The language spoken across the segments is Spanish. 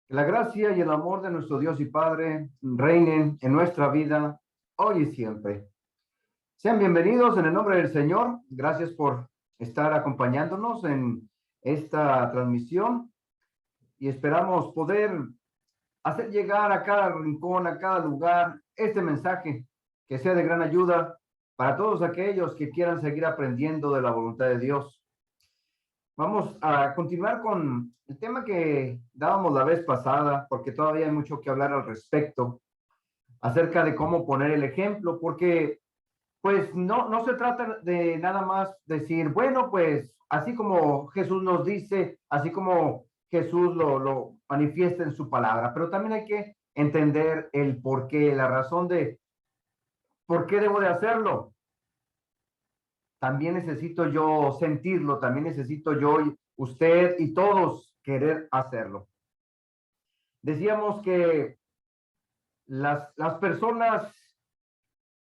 Que la gracia y el amor de nuestro Dios y Padre reinen en nuestra vida hoy y siempre. Sean bienvenidos en el nombre del Señor. Gracias por estar acompañándonos en esta transmisión y esperamos poder hacer llegar a cada rincón, a cada lugar, este mensaje que sea de gran ayuda para todos aquellos que quieran seguir aprendiendo de la voluntad de Dios. Vamos a continuar con el tema que dábamos la vez pasada, porque todavía hay mucho que hablar al respecto, acerca de cómo poner el ejemplo, porque pues no se trata de nada más decir, bueno, pues así como Jesús nos dice, así como Jesús lo manifiesta en su palabra, pero también hay que entender el por qué, la razón de por qué debo de hacerlo. También necesito yo sentirlo, también necesito yo, usted y todos querer hacerlo. Decíamos que las personas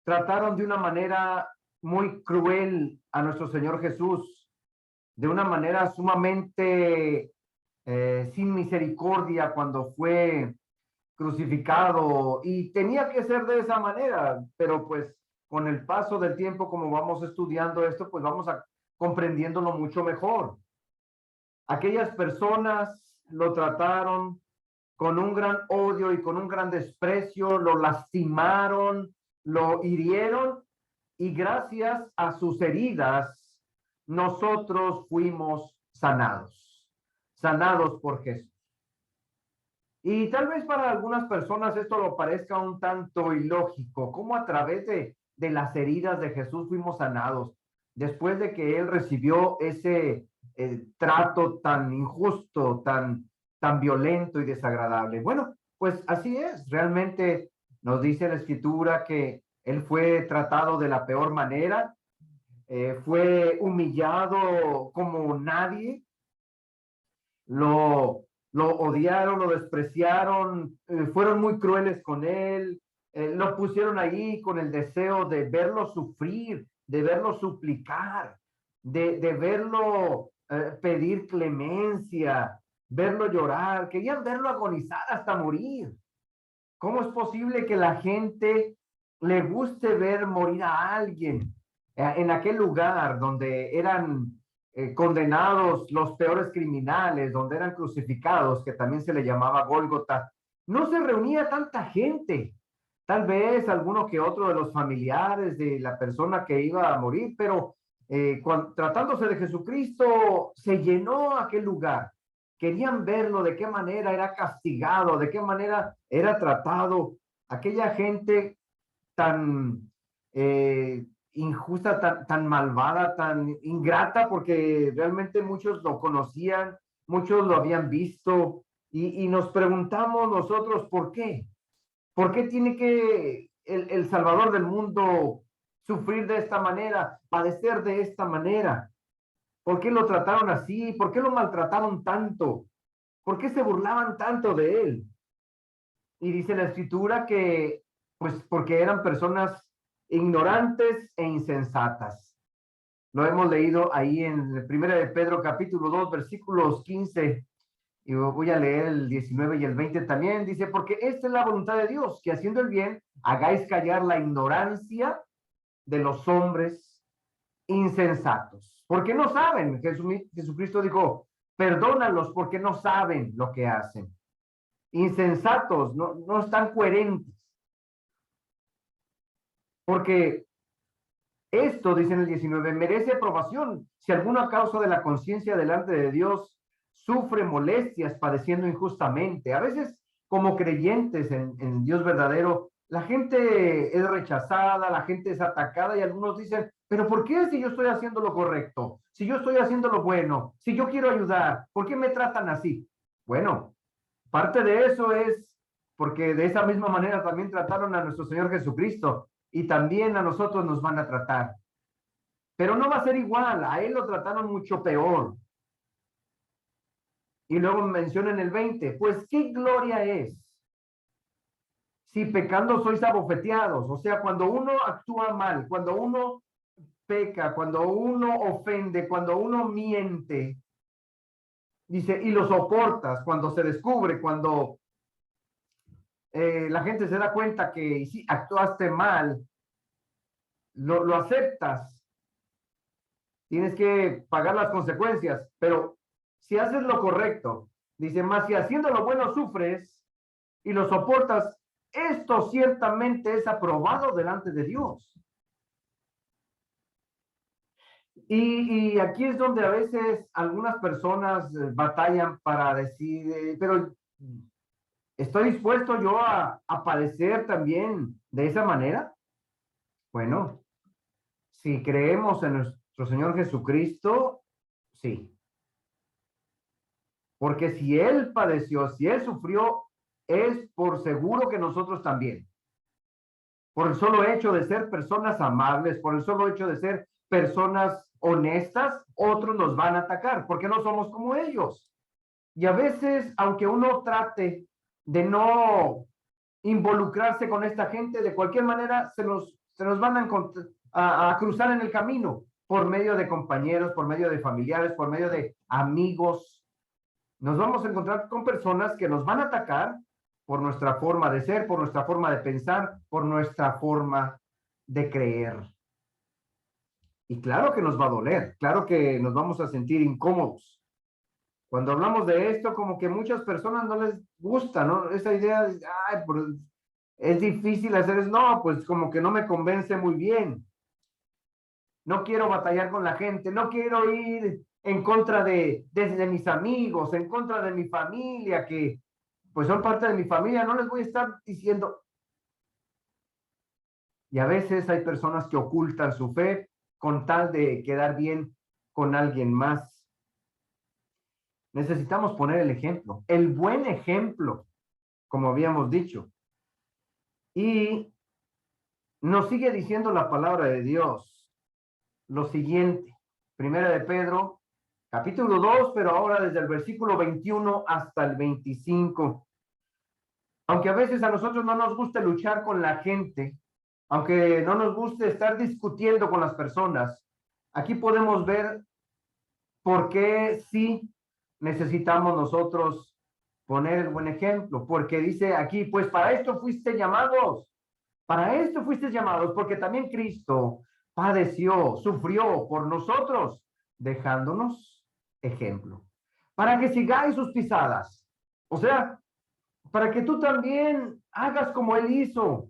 trataron de una manera muy cruel a nuestro Señor Jesús, de una manera sumamente sin misericordia cuando fue crucificado, y tenía que ser de esa manera, pero pues con el paso del tiempo, como vamos estudiando esto, pues vamos a comprendiéndolo mucho mejor. Aquellas personas lo trataron con un gran odio y con un gran desprecio, lo lastimaron, lo hirieron, y gracias a sus heridas nosotros fuimos sanados por Jesús. Y tal vez para algunas personas esto lo parezca un tanto ilógico, cómo a través de las heridas de Jesús fuimos sanados, después de que él recibió ese trato tan injusto, tan violento y desagradable. Bueno, pues así es, realmente nos dice la Escritura que él fue tratado de la peor manera, fue humillado como nadie, lo odiaron, lo despreciaron, fueron muy crueles con él, lo pusieron ahí con el deseo de verlo sufrir, de verlo suplicar, de verlo pedir clemencia, verlo llorar, querían verlo agonizar hasta morir. ¿Cómo es posible que la gente le guste ver morir a alguien en aquel lugar donde eran condenados los peores criminales, donde eran crucificados, que también se le llamaba Gólgota? No se reunía tanta gente, tal vez alguno que otro de los familiares de la persona que iba a morir, pero tratándose de Jesucristo, se llenó aquel lugar. Querían verlo, de qué manera era castigado, de qué manera era tratado. Aquella gente tan injusta, tan malvada, tan ingrata, porque realmente muchos lo conocían, muchos lo habían visto, y nos preguntamos nosotros, ¿por qué? ¿Por qué tiene que el Salvador del mundo sufrir de esta manera, padecer de esta manera? ¿Por qué lo trataron así? ¿Por qué lo maltrataron tanto? ¿Por qué se burlaban tanto de él? Y dice la Escritura que, pues, porque eran personas ignorantes e insensatas. Lo hemos leído ahí en 1 de Pedro capítulo 2, versículos 15, y voy a leer el 19 y el 20 también. Dice, porque esta es la voluntad de Dios, que haciendo el bien hagáis callar la ignorancia de los hombres insensatos, porque no saben. Jesucristo dijo, perdónalos porque no saben lo que hacen. Insensatos, no están coherentes. Porque esto, dice en el 19, merece aprobación si alguna causa de la conciencia delante de Dios sufre molestias padeciendo injustamente. A veces, como creyentes en Dios verdadero, la gente es rechazada, la gente es atacada, y algunos dicen, pero ¿por qué si yo estoy haciendo lo correcto? Si yo estoy haciendo lo bueno, si yo quiero ayudar, ¿por qué me tratan así? Bueno, parte de eso es porque de esa misma manera también trataron a nuestro Señor Jesucristo, y también a nosotros nos van a tratar. Pero no va a ser igual, a él lo trataron mucho peor. Y luego menciona en el 20, pues qué gloria es si pecando sois abofeteados. O sea, cuando uno actúa mal, cuando uno peca, cuando uno ofende, cuando uno miente, Dice, y lo soportas cuando se descubre, cuando la gente se da cuenta que sí, actuaste mal, lo aceptas, tienes que pagar las consecuencias, pero si haces lo correcto, dice, más si haciendo lo bueno sufres y lo soportas, esto ciertamente es aprobado delante de Dios. Y aquí es donde a veces algunas personas batallan para decir, pero ¿estoy dispuesto yo a padecer también de esa manera? Bueno, si creemos en nuestro Señor Jesucristo, sí. Porque si Él padeció, si Él sufrió, es por seguro que nosotros también. Por el solo hecho de ser personas amables, por el solo hecho de ser personas honestas, otros nos van a atacar, porque no somos como ellos. Y a veces, aunque uno trate de no involucrarse con esta gente, de cualquier manera se nos van a cruzar en el camino por medio de compañeros, por medio de familiares, por medio de amigos. Nos vamos a encontrar con personas que nos van a atacar por nuestra forma de ser, por nuestra forma de pensar, por nuestra forma de creer. Y claro que nos va a doler, claro que nos vamos a sentir incómodos. Cuando hablamos de esto, como que muchas personas no les gusta, ¿no? Esa idea de, ay, pues, es difícil hacer eso. No, pues como que no me convence muy bien. No quiero batallar con la gente, no quiero ir en contra de mis amigos, en contra de mi familia, que pues son parte de mi familia, no les voy a estar diciendo. Y a veces hay personas que ocultan su fe con tal de quedar bien con alguien más. Necesitamos poner el ejemplo, el buen ejemplo, como habíamos dicho. Y nos sigue diciendo la palabra de Dios lo siguiente, Primera de Pedro, capítulo 2, pero ahora desde el versículo 21 hasta el 25. Aunque a veces a nosotros no nos gusta luchar con la gente, aunque no nos guste estar discutiendo con las personas, aquí podemos ver por qué sí necesitamos nosotros poner el buen ejemplo, porque dice aquí, pues para esto fuiste llamados, para esto fuiste llamados, porque también Cristo padeció, sufrió por nosotros, dejándonos ejemplo, para que sigáis sus pisadas. O sea, para que tú también hagas como Él hizo.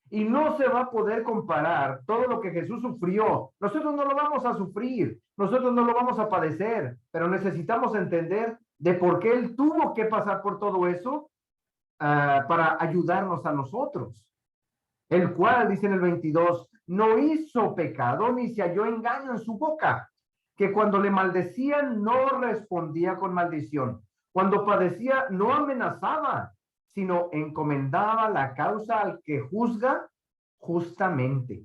Y no se va a poder comparar todo lo que Jesús sufrió. Nosotros no lo vamos a sufrir, nosotros no lo vamos a padecer, pero necesitamos entender de por qué Él tuvo que pasar por todo eso para ayudarnos a nosotros. El cual, dice en el 22, no hizo pecado ni se halló engaño en su boca, que cuando le maldecían no respondía con maldición. Cuando padecía no amenazaba, sino encomendaba la causa al que juzga justamente.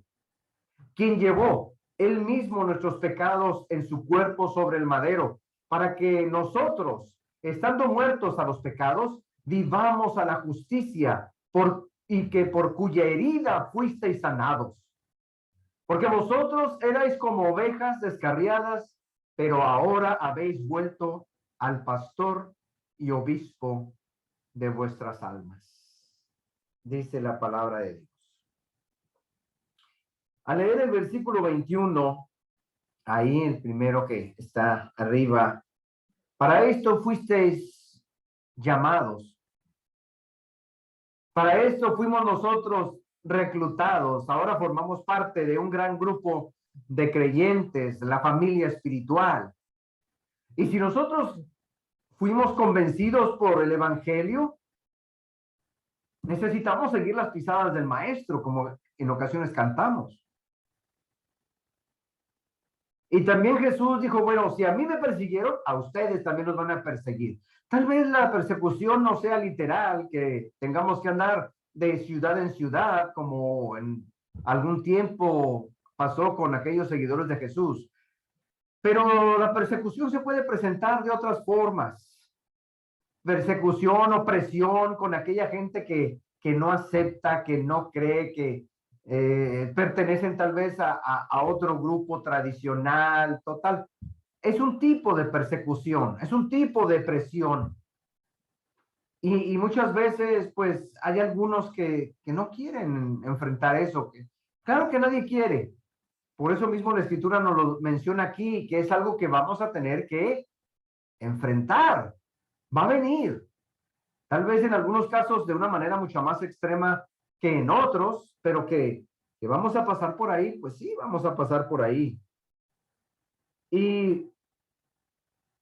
Quien llevó él mismo nuestros pecados en su cuerpo sobre el madero, para que nosotros, estando muertos a los pecados, vivamos a la justicia, y que por cuya herida fuisteis sanados. Porque vosotros erais como ovejas descarriadas, pero ahora habéis vuelto al pastor y obispo de vuestras almas. Dice la palabra de Dios. Al leer el versículo 21, ahí el primero que está arriba, para esto fuisteis llamados. Para esto fuimos nosotros reclutados. Ahora formamos parte de un gran grupo de creyentes, la familia espiritual. Y si nosotros fuimos convencidos por el evangelio, necesitamos seguir las pisadas del maestro, como en ocasiones cantamos. Y también Jesús dijo, bueno, si a mí me persiguieron, a ustedes también los van a perseguir. Tal vez la persecución no sea literal, que tengamos que andar de ciudad en ciudad, como en algún tiempo pasó con aquellos seguidores de Jesús. Pero la persecución se puede presentar de otras formas. Persecución, opresión con aquella gente que no acepta, que no cree, que pertenecen tal vez a otro grupo tradicional, total. es un tipo de persecución, es un tipo de presión. Y muchas veces, pues, hay algunos que no quieren enfrentar eso. Claro que nadie quiere. Por eso mismo la Escritura nos lo menciona aquí, que es algo que vamos a tener que enfrentar. Va a venir. Tal vez en algunos casos de una manera mucho más extrema que en otros, pero que vamos a pasar por ahí, pues sí, vamos a pasar por ahí. Y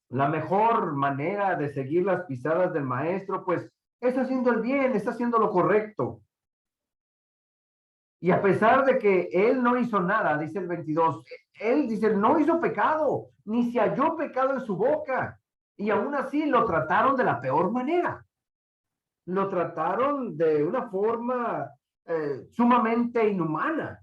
la mejor manera de seguir las pisadas del maestro, pues es haciendo el bien, es haciendo lo correcto. Y a pesar de que él no hizo nada, dice el 22, él dice, no hizo pecado, ni se halló pecado en su boca. Y aún así lo trataron de la peor manera. Lo trataron de una forma sumamente inhumana.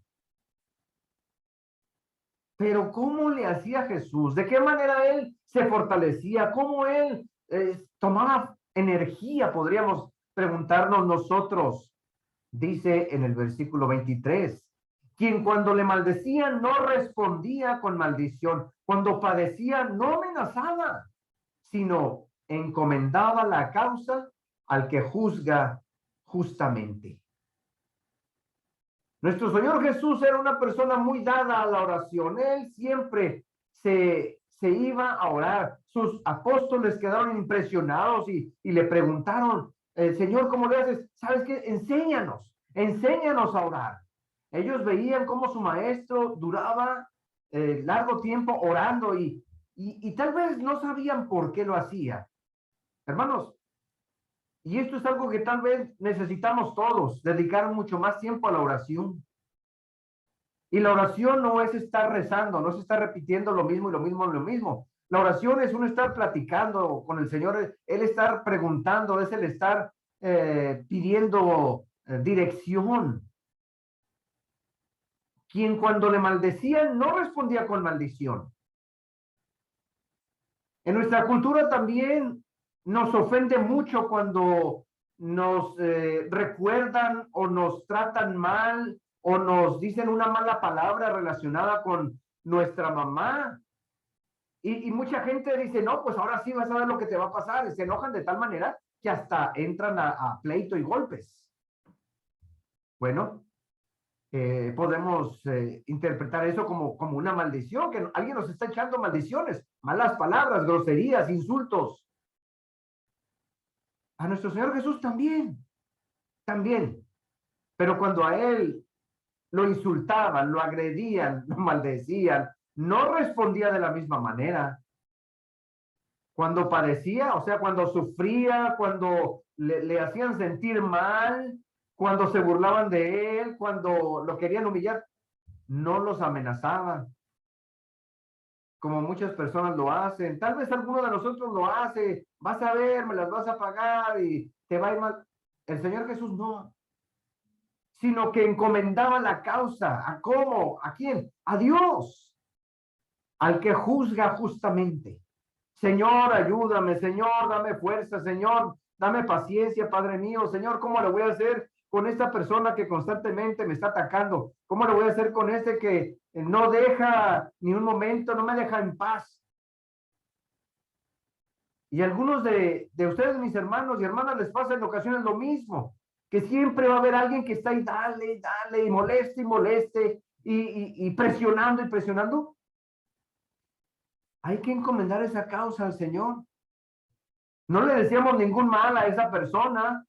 Pero ¿cómo le hacía Jesús? ¿De qué manera él se fortalecía? ¿Cómo él tomaba energía? Podríamos preguntarnos nosotros. Dice en el versículo 23, quien cuando le maldecían no respondía con maldición, cuando padecía no amenazaba, sino encomendaba la causa al que juzga justamente. Nuestro Señor Jesús era una persona muy dada a la oración. Él siempre se iba a orar. Sus apóstoles quedaron impresionados y le preguntaron, Señor, ¿cómo le haces? ¿Sabes qué? Enséñanos a orar. Ellos veían cómo su maestro duraba largo tiempo orando y tal vez no sabían por qué lo hacía. Hermanos, y esto es algo que tal vez necesitamos todos, dedicar mucho más tiempo a la oración. Y la oración no es estar rezando, no es estar repitiendo lo mismo y lo mismo y lo mismo. La oración es uno estar platicando con el Señor, Él estar preguntando, es el estar pidiendo dirección. Quien cuando le maldecían no respondía con maldición. En nuestra cultura también nos ofende mucho cuando nos recuerdan o nos tratan mal o nos dicen una mala palabra relacionada con nuestra mamá. Y mucha gente dice, no, pues ahora sí vas a ver lo que te va a pasar. Y se enojan de tal manera que hasta entran a pleito y golpes. Bueno, podemos interpretar eso como una maldición, que alguien nos está echando maldiciones, malas palabras, groserías, insultos. A nuestro Señor Jesús también. Pero cuando a él lo insultaban, lo agredían, lo maldecían, no respondía de la misma manera. Cuando padecía, o sea, cuando sufría, cuando le hacían sentir mal, cuando se burlaban de él, cuando lo querían humillar, no los amenazaban, como muchas personas lo hacen. Tal vez alguno de nosotros lo hace, vas a ver, me las vas a pagar y te va a ir mal. El Señor Jesús no, sino que encomendaba la causa. ¿A cómo? ¿A quién? A Dios, al que juzga justamente. Señor, ayúdame, Señor, dame fuerza, Señor, dame paciencia, Padre mío, Señor, ¿cómo le voy a hacer con esta persona que constantemente me está atacando? ¿Cómo le voy a hacer con este que no deja ni un momento, no me deja en paz? Y a algunos de ustedes, mis hermanos y hermanas, les pasa en ocasiones lo mismo, que siempre va a haber alguien que está ahí, dale, dale, y moleste, y presionando y presionando. Hay que encomendar esa causa al Señor. No le decíamos ningún mal a esa persona,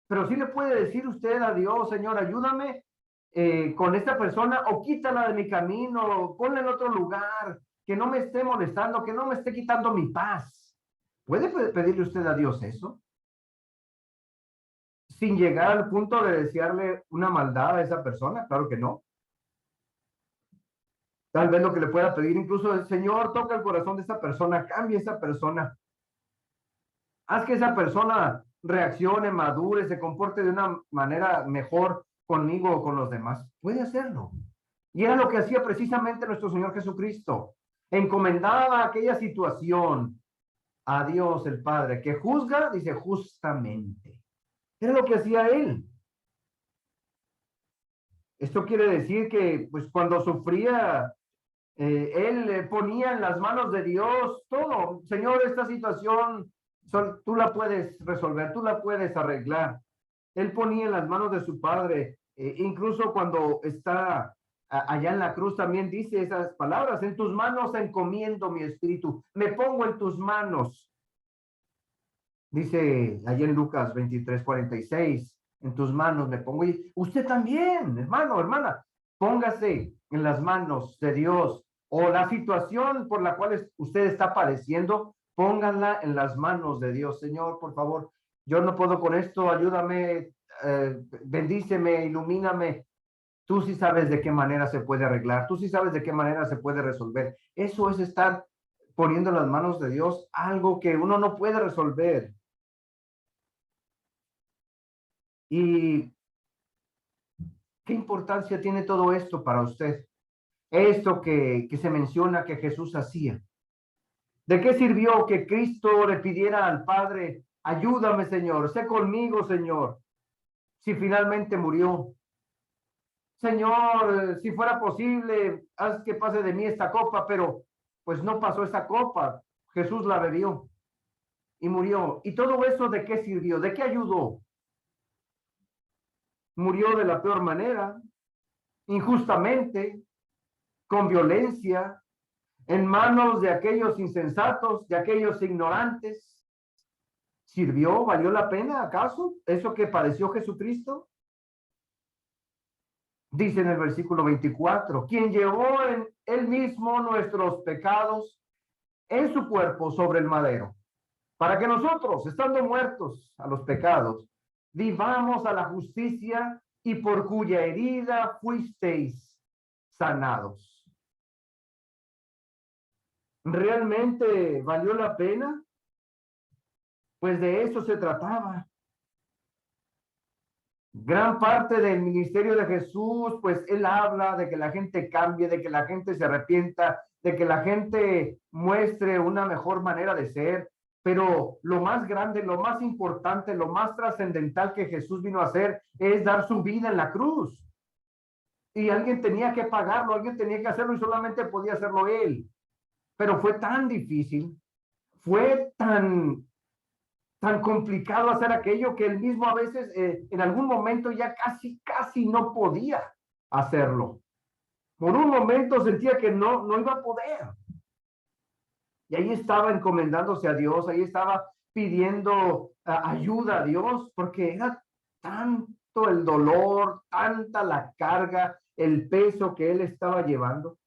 pero sí le puede decir usted a Dios, Señor, ayúdame con esta persona o quítala de mi camino, ponla en otro lugar, que no me esté molestando, que no me esté quitando mi paz. ¿Puede pedirle usted a Dios eso? Sin llegar al punto de desearle una maldad a esa persona, claro que no. Tal vez lo que le pueda pedir incluso es, Señor, toca el corazón de esa persona, cambia esa persona. Haz que esa persona reaccione, madure, se comporte de una manera mejor conmigo o con los demás. Puede hacerlo. Y era lo que hacía precisamente nuestro Señor Jesucristo. Encomendaba aquella situación a Dios el Padre, que juzga, dice justamente. Era lo que hacía él. Esto quiere decir que, pues, cuando sufría Él ponía en las manos de Dios todo. Señor, esta situación tú la puedes resolver, tú la puedes arreglar. Él ponía en las manos de su padre, incluso cuando está allá en la cruz también dice esas palabras: en tus manos encomiendo mi espíritu, me pongo en tus manos. Dice allá en Lucas 23:46, en tus manos me pongo. Y usted también, hermano, hermana, póngase en las manos de Dios, o la situación por la cual usted está padeciendo, pónganla en las manos de Dios. Señor, por favor, yo no puedo con esto, ayúdame, bendíceme, ilumíname. Tú sí sabes de qué manera se puede arreglar, tú sí sabes de qué manera se puede resolver. Eso es estar poniendo en las manos de Dios algo que uno no puede resolver. ¿Y qué importancia tiene todo esto para usted? Esto que se menciona que Jesús hacía. ¿De qué sirvió que Cristo le pidiera al Padre: ayúdame, Señor, sé conmigo, Señor, si finalmente murió? Señor, si fuera posible, haz que pase de mí esta copa, pero pues no pasó esa copa. Jesús la bebió y murió. ¿Y todo eso de qué sirvió? ¿De qué ayudó? Murió de la peor manera, injustamente, con violencia, en manos de aquellos insensatos, de aquellos ignorantes. ¿Sirvió? ¿Valió la pena acaso eso que padeció Jesucristo? Dice en el versículo 24, quien llevó en él mismo nuestros pecados en su cuerpo sobre el madero, para que nosotros, estando muertos a los pecados, vivamos a la justicia, y por cuya herida fuisteis sanados. ¿Realmente valió la pena? Pues de eso se trataba. Gran parte del ministerio de Jesús, pues él habla de que la gente cambie, de que la gente se arrepienta, de que la gente muestre una mejor manera de ser. Pero lo más grande, lo más importante, lo más trascendental que Jesús vino a hacer es dar su vida en la cruz. Y alguien tenía que pagarlo, alguien tenía que hacerlo, y solamente podía hacerlo él. Pero fue tan difícil, fue tan complicado hacer aquello, que él mismo a veces en algún momento ya casi no podía hacerlo. Por un momento sentía que no iba a poder. Y ahí estaba encomendándose a Dios, ahí estaba pidiendo ayuda a Dios, porque era tanto el dolor, tanta la carga, el peso que él estaba llevando.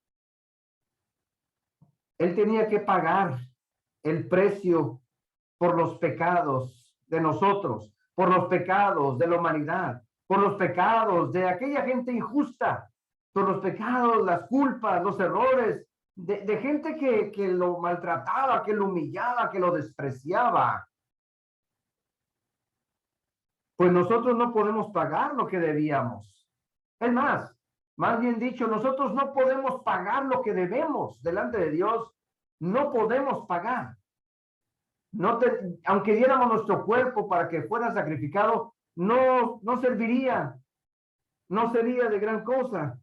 Él tenía que pagar el precio por los pecados de nosotros, por los pecados de la humanidad, por los pecados de aquella gente injusta, por los pecados, las culpas, los errores de gente que lo maltrataba, que lo humillaba, que lo despreciaba. Pues nosotros no podemos pagar lo que debíamos. Es más bien dicho, nosotros no podemos pagar lo que debemos delante de Dios. No podemos pagar. Aunque diéramos nuestro cuerpo para que fuera sacrificado, no serviría, no sería de gran cosa.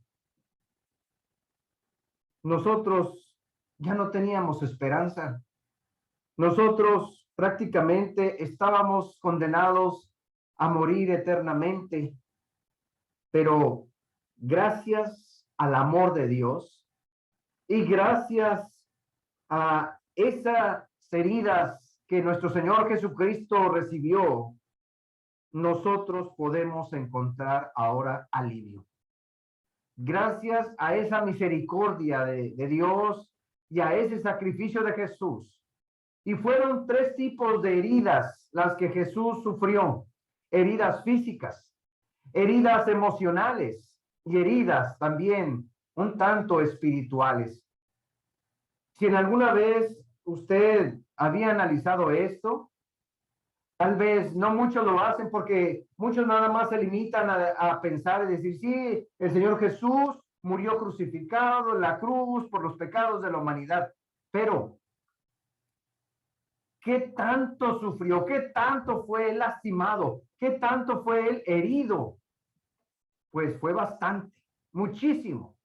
Nosotros ya no teníamos esperanza. Nosotros prácticamente estábamos condenados a morir eternamente, pero gracias al amor de Dios y gracias a esas heridas que nuestro Señor Jesucristo recibió, nosotros podemos encontrar ahora alivio. Gracias a esa misericordia de Dios y a ese sacrificio de Jesús. Y fueron 3 tipos de heridas las que Jesús sufrió: heridas físicas, heridas emocionales y heridas también un tanto espirituales. Si en alguna vez usted había analizado esto, tal vez no muchos lo hacen, porque muchos nada más se limitan a pensar y decir: sí, el Señor Jesús murió crucificado en la cruz por los pecados de la humanidad. Pero, ¿qué tanto sufrió? ¿Qué tanto fue él lastimado? ¿Qué tanto fue él herido? Pues fue bastante, muchísimo.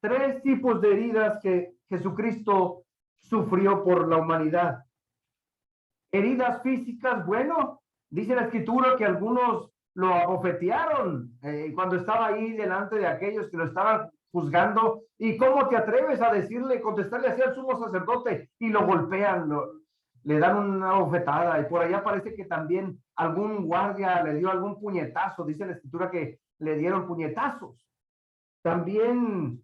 tres tipos de heridas que Jesucristo sufrió por la humanidad. Heridas físicas, bueno, dice la escritura que algunos lo abofetearon cuando estaba ahí delante de aquellos que lo estaban juzgando. ¿Y cómo te atreves a decirle, contestarle así al sumo sacerdote? Y lo golpean, le dan una bofetada. Y por allá parece que también algún guardia le dio algún puñetazo. Dice la escritura que le dieron puñetazos. También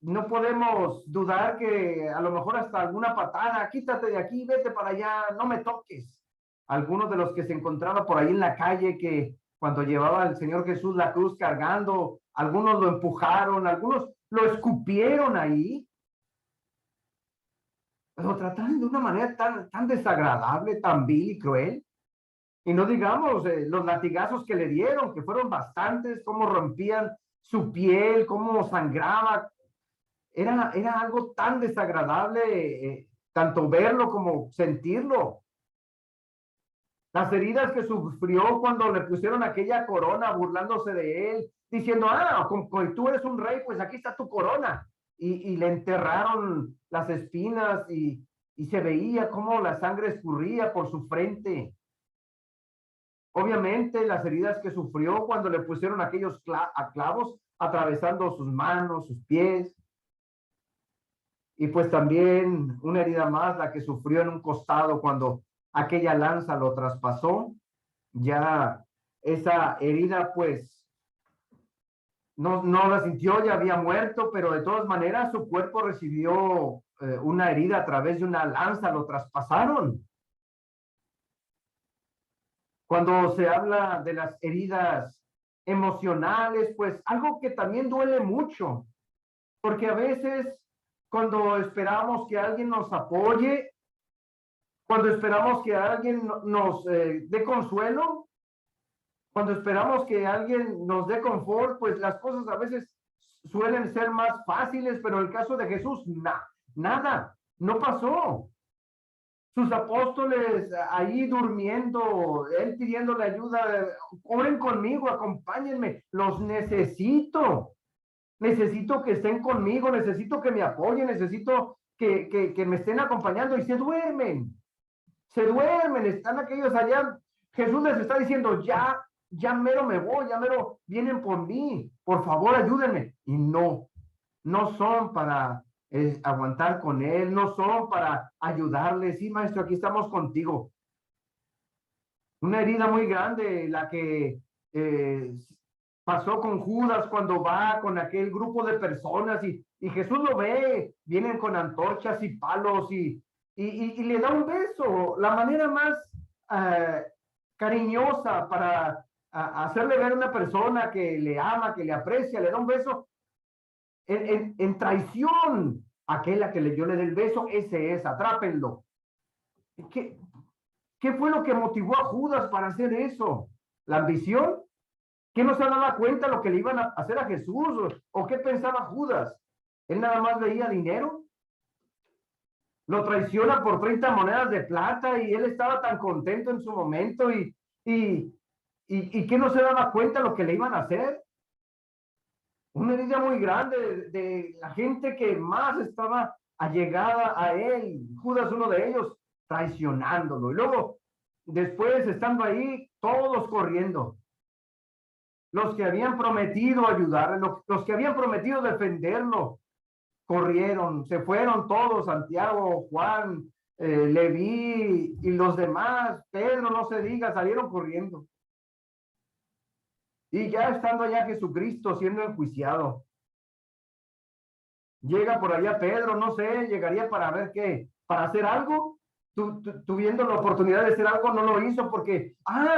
no podemos dudar que a lo mejor hasta alguna patada, quítate de aquí, vete para allá, no me toques. Algunos de los que se encontraban por ahí en la calle, que cuando llevaba al Señor Jesús la cruz cargando, algunos lo empujaron, algunos lo escupieron ahí, pero trataron de una manera tan desagradable, tan vil y cruel. Y no digamos los latigazos que le dieron, que fueron bastantes, cómo rompían su piel, cómo sangraba. Era algo tan desagradable, tanto verlo como sentirlo. Las heridas que sufrió cuando le pusieron aquella corona burlándose de él, diciendo, como tú eres un rey, pues aquí está tu corona. Y le enterraron las espinas y se veía cómo la sangre escurría por su frente. Obviamente las heridas que sufrió cuando le pusieron aquellos clavos atravesando sus manos, sus pies. Y pues también una herida más, la que sufrió en un costado cuando aquella lanza lo traspasó. Ya esa herida pues no la sintió, ya había muerto, pero de todas maneras su cuerpo recibió una herida a través de una lanza, lo traspasaron. Cuando se habla de las heridas emocionales, pues algo que también duele mucho, porque a veces cuando esperamos que alguien nos apoye, cuando esperamos que alguien nos dé consuelo, cuando esperamos que alguien nos dé confort, pues las cosas a veces suelen ser más fáciles, pero en el caso de Jesús, nada, no pasó. Sus apóstoles ahí durmiendo, él pidiéndole ayuda, oren conmigo, acompáñenme, los necesito. Necesito que estén conmigo, necesito que me apoyen, necesito que me estén acompañando y se duermen, están aquellos allá. Jesús les está diciendo, ya mero me voy, ya mero vienen por mí, por favor ayúdenme. Y no son para aguantar con él, no son para ayudarle. Sí, maestro, aquí estamos contigo. Una herida muy grande, la que pasó con Judas cuando va con aquel grupo de personas y Jesús lo ve, vienen con antorchas y palos y le da un beso, la manera más cariñosa para hacerle ver a una persona que le ama, que le aprecia, le da un beso en traición. Aquel a que yo le dé el beso, ese es, atrápenlo. ¿Qué fue lo que motivó a Judas para hacer eso? ¿La ambición? ¿Qué no se daba cuenta lo que le iban a hacer a Jesús? ¿O qué pensaba Judas? ¿Él nada más veía dinero? Lo traiciona por 30 monedas de plata y él estaba tan contento en su momento y ¿qué no se daba cuenta lo que le iban a hacer? Una herida muy grande de la gente que más estaba allegada a él. Judas, uno de ellos, traicionándolo. Y luego, después, estando ahí, todos corriendo. Los que habían prometido ayudarle, los que habían prometido defenderlo, corrieron, se fueron todos, Santiago, Juan, Leví y los demás, Pedro, no se diga, salieron corriendo. Y ya estando allá Jesucristo siendo enjuiciado, llega por allá Pedro, no sé, llegaría para ver qué, para hacer algo. Tuviendo la oportunidad de hacer algo, no lo hizo porque,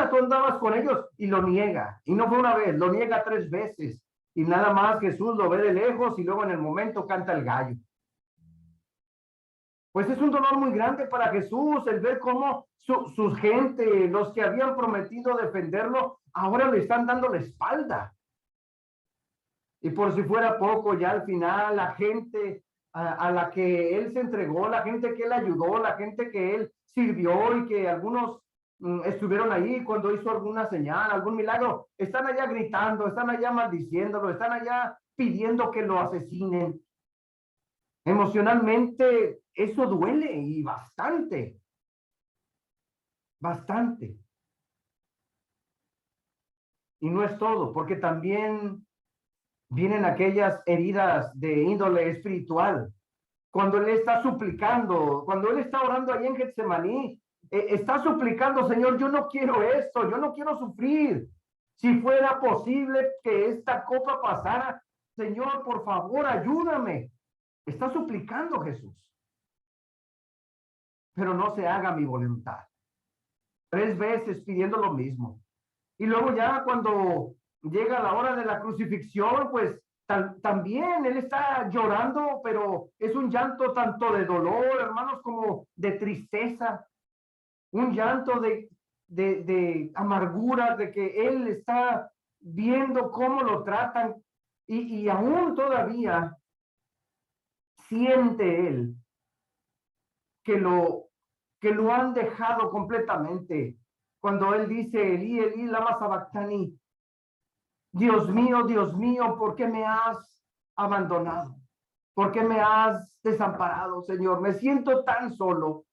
tú andabas con ellos y lo niega. Y no fue una vez, lo niega 3 veces. Y nada más Jesús lo ve de lejos y luego en el momento canta el gallo. Pues es un dolor muy grande para Jesús el ver cómo su gente, los que habían prometido defenderlo, ahora le están dando la espalda. Y por si fuera poco, ya al final la gente a la que él se entregó, la gente que él ayudó, la gente que él sirvió y que algunos estuvieron ahí cuando hizo alguna señal, algún milagro, están allá gritando, están allá maldiciéndolo, están allá pidiendo que lo asesinen. Emocionalmente, eso duele y bastante, bastante. Y no es todo, porque también vienen aquellas heridas de índole espiritual. Cuando él está suplicando, cuando él está orando ahí en Getsemaní, está suplicando, Señor, yo no quiero esto, yo no quiero sufrir. Si fuera posible que esta copa pasara, Señor, por favor, ayúdame. Está suplicando Jesús, pero no se haga mi voluntad. 3 veces pidiendo lo mismo. Y luego ya cuando llega la hora de la crucifixión, pues también él está llorando, pero es un llanto tanto de dolor, hermanos, como de tristeza, un llanto de amargura, de que él está viendo cómo lo tratan y aún todavía siente él que lo han dejado completamente. Cuando él dice, Elí, Elí, lama sabactani, Dios mío, ¿por qué me has abandonado? ¿Por qué me has desamparado, Señor? Me siento tan solo,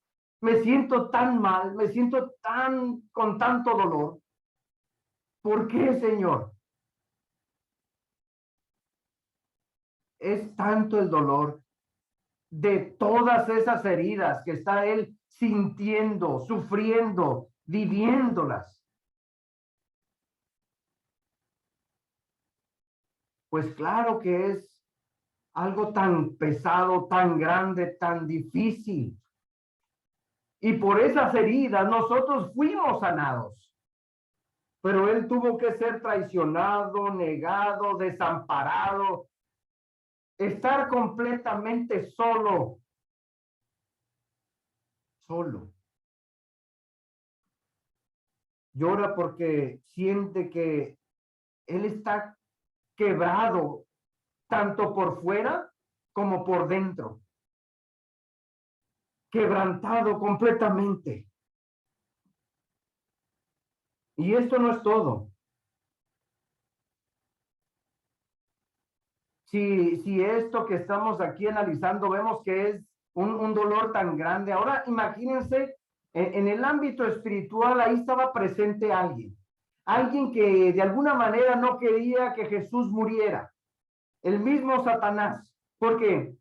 me siento tan mal, me siento tan con tanto dolor. ¿Por qué, Señor? Es tanto el dolor de todas esas heridas que está él sintiendo, sufriendo, viviéndolas. Pues claro que es algo tan pesado, tan grande, tan difícil. Y por esas heridas nosotros fuimos sanados. Pero él tuvo que ser traicionado, negado, desamparado, estar completamente solo, solo. Llora porque siente que él está quebrado, tanto por fuera como por dentro, quebrantado completamente. Y esto no es todo. Si esto que estamos aquí analizando vemos que es un dolor tan grande, ahora imagínense en el ámbito espiritual, ahí estaba presente alguien que de alguna manera no quería que Jesús muriera, el mismo Satanás, porque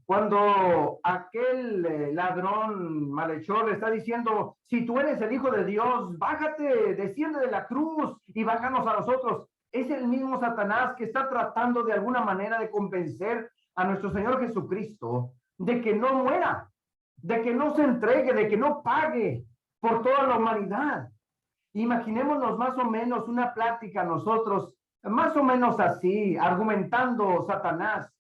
cuando aquel ladrón malhechor le está diciendo, si tú eres el Hijo de Dios, bájate, desciende de la cruz y bájanos a nosotros. Es el mismo Satanás que está tratando de alguna manera de convencer a nuestro Señor Jesucristo de que no muera, de que no se entregue, de que no pague por toda la humanidad. Imaginémonos más o menos una plática nosotros, más o menos así, argumentando Satanás.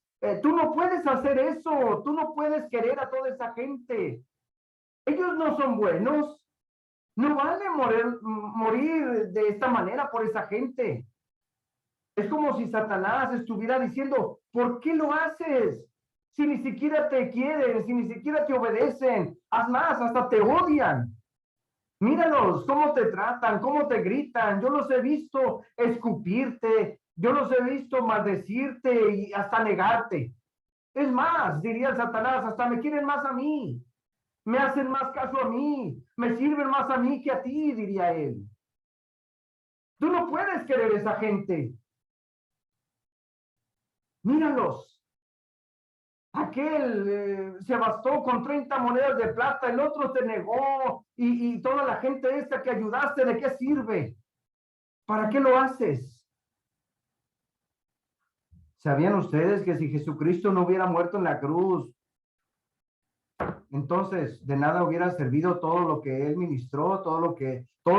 Tú no puedes hacer eso, tú no puedes querer a toda esa gente. Ellos no son buenos, no vale morir de esta manera por esa gente. Es como si Satanás estuviera diciendo, ¿por qué lo haces? Si ni siquiera te quieren, si ni siquiera te obedecen, haz más, hasta te odian. Míralos, cómo te tratan, cómo te gritan. Yo los he visto escupirte, yo los he visto maldecirte y hasta negarte. Es más, diría el Satanás, hasta me quieren más a mí, me hacen más caso a mí, me sirven más a mí que a ti, diría él. Tú no puedes querer a esa gente. Míralos. Aquel se bastó con 30 monedas de plata, el otro te negó y toda la gente esta que ayudaste, ¿de qué sirve? ¿Para qué lo haces? ¿Sabían ustedes que si Jesucristo no hubiera muerto en la cruz, entonces de nada hubiera servido todo lo que él ministró, todos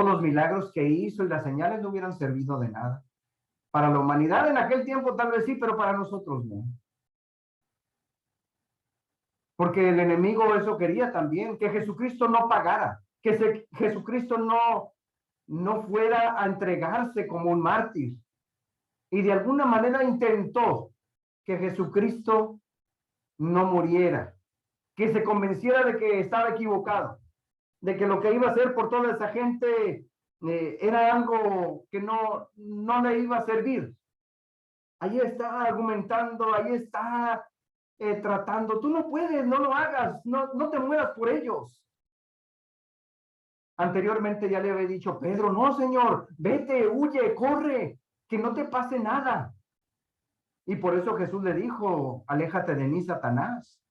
los milagros que hizo y las señales no hubieran servido de nada? Para la humanidad en aquel tiempo tal vez sí, pero para nosotros no. Porque el enemigo eso quería también, que Jesucristo no pagara, que Jesucristo no fuera a entregarse como un mártir. Y de alguna manera intentó que Jesucristo no muriera, que se convenciera de que estaba equivocado, de que lo que iba a hacer por toda esa gente era algo que no le iba a servir. Ahí está argumentando, ahí está tratando. Tú no puedes, no lo hagas, no te mueras por ellos. Anteriormente ya le había dicho Pedro, no, Señor, vete, huye, corre, que no te pase nada. Y por eso Jesús le dijo, aléjate de mí, Satanás.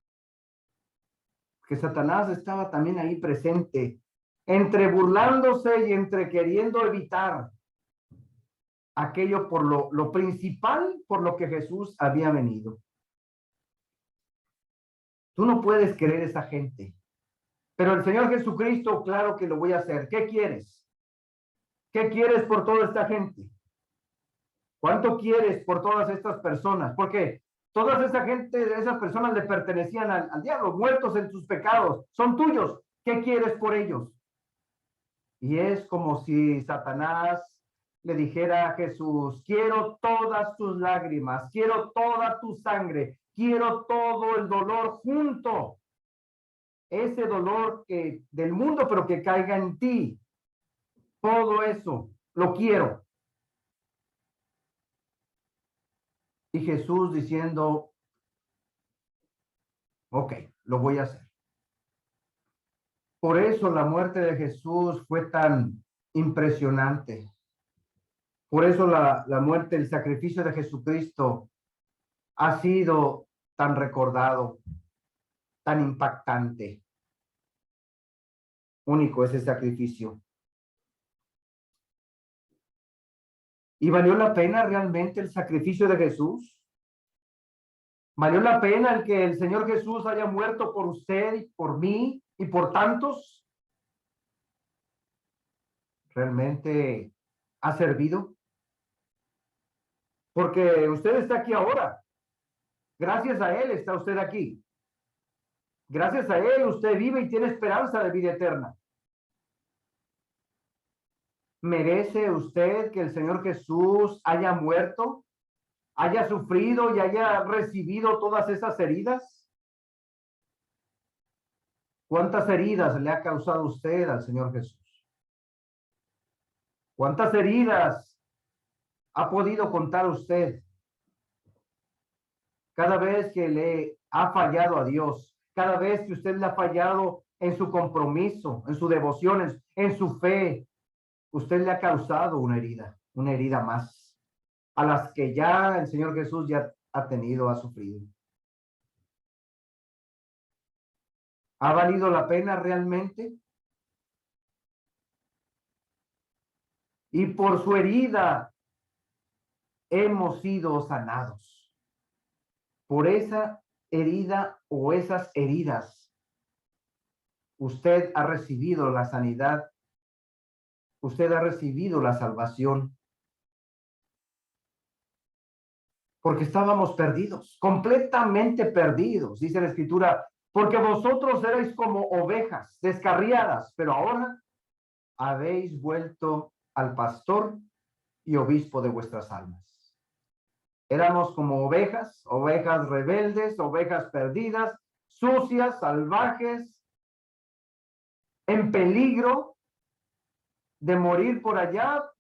Que Satanás estaba también ahí presente, entre burlándose y entre queriendo evitar aquello por lo principal por lo que Jesús había venido. Tú no puedes querer esa gente, pero el Señor Jesucristo, claro que lo voy a hacer. ¿Qué quieres? ¿Qué quieres por toda esta gente? ¿Cuánto quieres por todas estas personas? Porque toda esa gente, esas personas le pertenecían al diablo, muertos en sus pecados, son tuyos. ¿Qué quieres por ellos? Y es como si Satanás le dijera a Jesús, quiero todas tus lágrimas, quiero toda tu sangre, quiero todo el dolor junto. Ese dolor que del mundo, pero que caiga en ti. Todo eso lo quiero. Y Jesús diciendo, ok, lo voy a hacer. Por eso la muerte de Jesús fue tan impresionante. Por eso la muerte, el sacrificio de Jesucristo ha sido tan recordado, tan impactante. Único ese sacrificio. ¿Y valió la pena realmente el sacrificio de Jesús? ¿Valió la pena el que el Señor Jesús haya muerto por usted y por mí y por tantos? ¿Realmente ha servido? Porque usted está aquí ahora. Gracias a Él está usted aquí. Gracias a Él usted vive y tiene esperanza de vida eterna. ¿Merece usted que el Señor Jesús haya muerto, haya sufrido y haya recibido todas esas heridas? ¿Cuántas heridas le ha causado usted al Señor Jesús? ¿Cuántas heridas ha podido contar usted? Cada vez que le ha fallado a Dios, cada vez que usted le ha fallado en su compromiso, en su devoción, en su fe, usted le ha causado una herida más, a las que ya el Señor Jesús ya ha tenido, ha sufrido. ¿Ha valido la pena realmente? Y por su herida hemos sido sanados. Por esa herida o esas heridas, usted ha recibido la sanidad, usted ha recibido la salvación. Porque estábamos perdidos, completamente perdidos, dice la Escritura, porque vosotros erais como ovejas descarriadas, pero ahora habéis vuelto al pastor y obispo de vuestras almas. Éramos como ovejas, ovejas rebeldes, ovejas perdidas, sucias, salvajes, en peligro de morir por allá,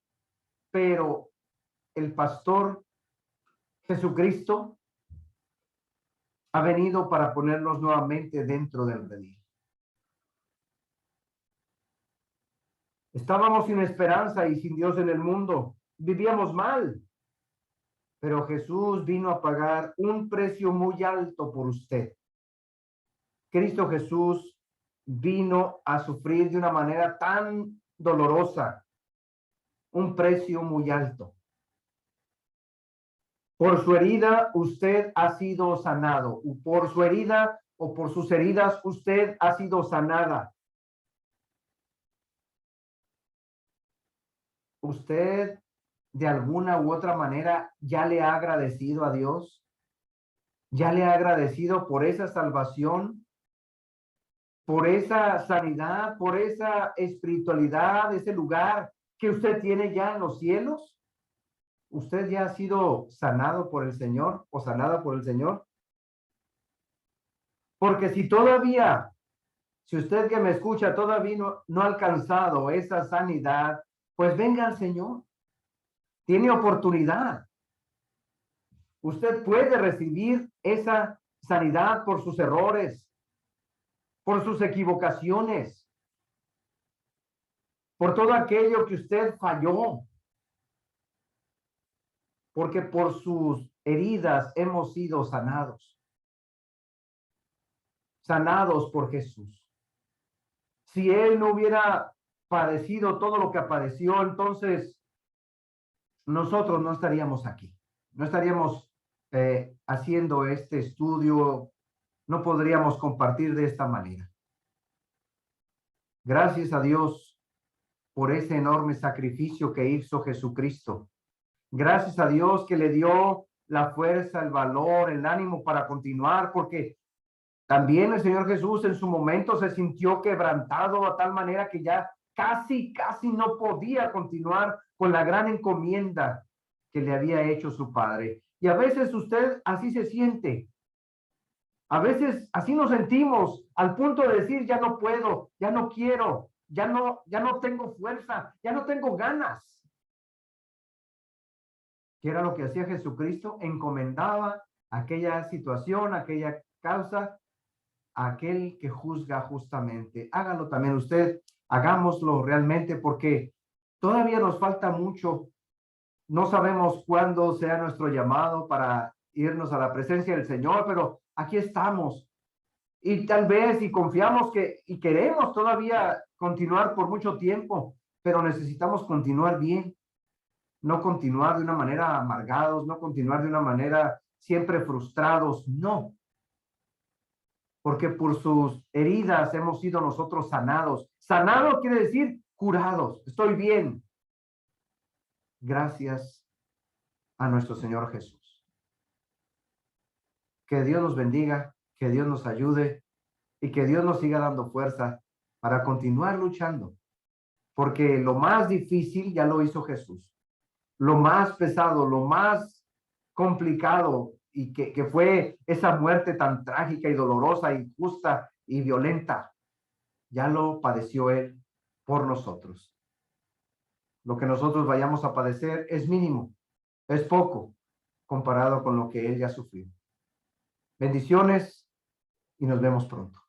pero el pastor Jesucristo ha venido para ponernos nuevamente dentro del redil. Estábamos sin esperanza y sin Dios en el mundo. Vivíamos mal. Pero Jesús vino a pagar un precio muy alto por usted. Cristo Jesús vino a sufrir de una manera tan dolorosa un precio muy alto. Por su herida usted ha sido sanado. Por su herida o por sus heridas usted ha sido sanada. Usted de alguna u otra manera ya le ha agradecido a Dios. Ya le ha agradecido por esa salvación, por esa sanidad, por esa espiritualidad, ese lugar que usted tiene ya en los cielos. ¿Usted ya ha sido sanado por el Señor o sanada por el Señor? Porque si todavía, si usted que me escucha todavía no ha alcanzado esa sanidad, pues venga al Señor. Tiene oportunidad. Usted puede recibir esa sanidad por sus errores, por sus equivocaciones, por todo aquello que usted falló, porque por sus heridas hemos sido sanados, sanados por Jesús. Si Él no hubiera padecido todo lo que padeció, entonces nosotros no estaríamos aquí, no estaríamos haciendo este estudio, no podríamos compartir de esta manera. Gracias a Dios por ese enorme sacrificio que hizo Jesucristo. Gracias a Dios que le dio la fuerza, el valor, el ánimo para continuar, porque también el Señor Jesús en su momento se sintió quebrantado a tal manera que ya casi no podía continuar con la gran encomienda que le había hecho su Padre. Y a veces usted así se siente. A veces así nos sentimos al punto de decir, ya no puedo, ya no quiero, ya no tengo fuerza, ya no tengo ganas. ¿Qué era lo que hacía Jesucristo? Encomendaba aquella situación, aquella causa, a aquel que juzga justamente. Hágalo también usted, hagámoslo realmente, porque todavía nos falta mucho. No sabemos cuándo sea nuestro llamado para irnos a la presencia del Señor, pero aquí estamos. Y tal vez, y confiamos que, y queremos todavía continuar por mucho tiempo, pero necesitamos continuar bien, no continuar de una manera amargados, no continuar de una manera siempre frustrados, no. Porque por sus heridas hemos sido nosotros sanados. Sanado quiere decir curados, estoy bien. Gracias a nuestro Señor Jesús. Que Dios nos bendiga, que Dios nos ayude y que Dios nos siga dando fuerza para continuar luchando. Porque lo más difícil ya lo hizo Jesús. Lo más pesado, lo más complicado y que fue esa muerte tan trágica y dolorosa, injusta y violenta, ya lo padeció Él por nosotros. Lo que nosotros vayamos a padecer es mínimo, es poco comparado con lo que Él ya sufrió. Bendiciones y nos vemos pronto.